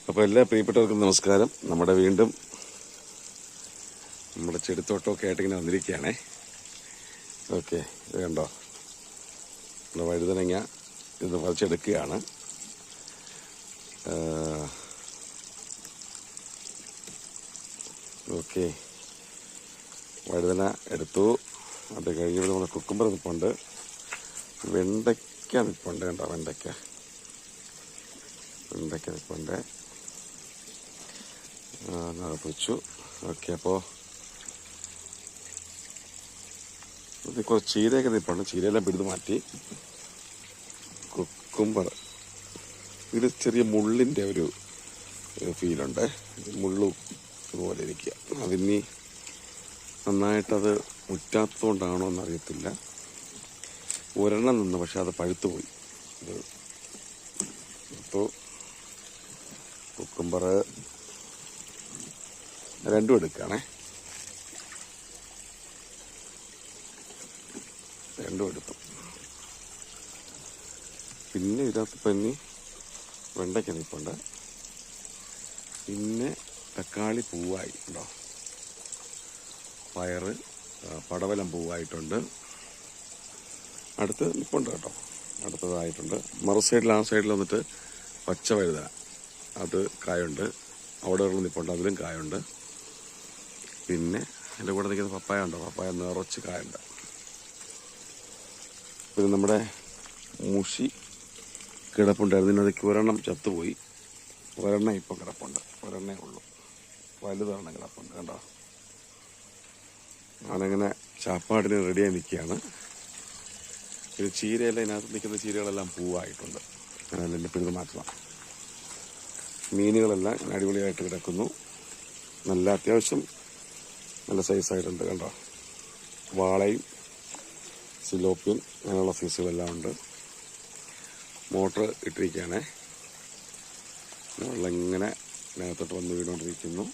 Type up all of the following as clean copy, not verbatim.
അപ്പോൾ എല്ലാ പ്രിയപ്പെട്ടവർക്കും നമസ്കാരം. വീണ്ടും നമ്മുടെ ചെടിത്തോട്ടമൊക്കെ ആയിട്ട് ഇങ്ങനെ വന്നിരിക്കുകയാണേ. ഓക്കെ, ഇത് കണ്ടോ, നമ്മുടെ വഴുതനങ്ങ ഇത് പറിച്ചെടുക്കുകയാണ്. ഓക്കെ, വഴുതന എടുത്തു. അത് കഴിഞ്ഞപ്പോൾ നമ്മുടെ കുക്കുംബർ നിൽപ്പുണ്ട്, വെണ്ടയ്ക്ക നിൽപ്പുണ്ട്. കണ്ടോ, വെണ്ടയ്ക്ക നിൽപ്പുണ്ട്. വെച്ചു. ഓക്കെ, അപ്പോൾ ഇത് കുറച്ച് ചീരയൊക്കെ നിൽപ്പുണ്ട്. ചീരയെല്ലാം പിടിത് മാറ്റി. കുക്കുംബർ ഇത് ചെറിയ മുള്ളിൻ്റെ ഒരു ഫീലുണ്ട്. മുള്ളു ഇതുപോലെ ഇരിക്കുക. അതിനി നന്നായിട്ടത് മുറ്റാത്തതുകൊണ്ടാണോ എന്നറിയത്തില്ല. ഒരെണ്ണം നിന്ന്, പക്ഷെ അത് പഴുത്തുപോയി. ഇത് ഇപ്പോൾ കുക്കുംബർ രണ്ടും എടുക്കുകയാണേ. രണ്ടും എടുത്തു. പിന്നെ ഇതിനകത്ത് പന്നി വെണ്ടയ്ക്ക നിൽപ്പുണ്ട്. പിന്നെ തക്കാളി പൂവായി ഉണ്ടോ, പയറ് പടവലം പൂവായിട്ടുണ്ട്. അടുത്ത് നിൽപ്പുണ്ട് കേട്ടോ, അടുത്തതായിട്ടുണ്ട്. മറു സൈഡിൽ, ആ സൈഡിൽ വന്നിട്ട് പച്ച വഴുതന, അത് കായുണ്ട്. അവിടെ ഉള്ള നിൽപ്പുണ്ട്, അതിലും കായുണ്ട്. പിന്നെ എൻ്റെ കൂടെ നിൽക്കുന്ന പപ്പായ ഉണ്ടോ, പപ്പായ നിറച്ച് കായുണ്ട്. പിന്നെ നമ്മുടെ മുഷി കിടപ്പുണ്ടായിരുന്നു. ഇതിനകത്തേക്ക് ഒരെണ്ണം ചത്തുപോയി. ഒരെണ്ണം ഇപ്പോൾ കിടപ്പുണ്ട്, ഒരെണ്ണേ ഉള്ളൂ. വലുതൊരെണ്ണം കിടപ്പുണ്ട് കണ്ടോ. ഞാനങ്ങനെ ചാപ്പാടിന് റെഡിയായി നിൽക്കുകയാണ്. പിന്നെ ചീരയെല്ലാം, ഇതിനകത്ത് നിൽക്കുന്ന ചീരകളെല്ലാം പൂവായിട്ടുണ്ട്. ഞാനെല്ലാം എൻ്റെ പിഴുത് മാറ്റണം. മീനുകളെല്ലാം അടിപൊളിയായിട്ട് കിടക്കുന്നു. നല്ല അത്യാവശ്യം നല്ല സൈസായിട്ടുണ്ട് കണ്ടോ. വാളയും സിലോപ്പിയും അങ്ങനെയുള്ള സൈസുകളെല്ലാം ഉണ്ട്. മോട്ടർ ഇട്ടിരിക്കുകയാണേ. വെള്ളം ഇങ്ങനെ നേരത്തോട്ട് വന്ന് വീണുകൊണ്ടിരിക്കുന്നു.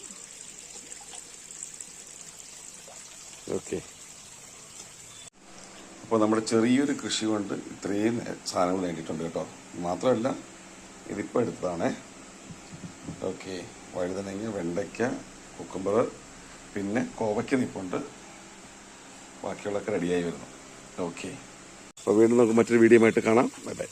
ഓക്കെ, അപ്പോൾ നമ്മുടെ ചെറിയൊരു കൃഷി കൊണ്ട് ഇത്രയും സാധനങ്ങൾ നേടിയിട്ടുണ്ട് കേട്ടോ. മാത്രമല്ല, ഇതിപ്പോൾ എടുത്തതാണേ. ഓക്കെ, വഴുതനങ്ങ, വെണ്ടയ്ക്ക, കുക്കുംബർ, പിന്നെ കോവയ്ക്ക നിൽപ്പുണ്ട്. ബാക്കിയുള്ളതൊക്കെ റെഡിയായി വരുന്നു. ഓക്കെ, അപ്പോൾ വീണ്ടും നമുക്ക് മറ്റൊരു വീഡിയോ ആയിട്ട് കാണാം. Bye bye.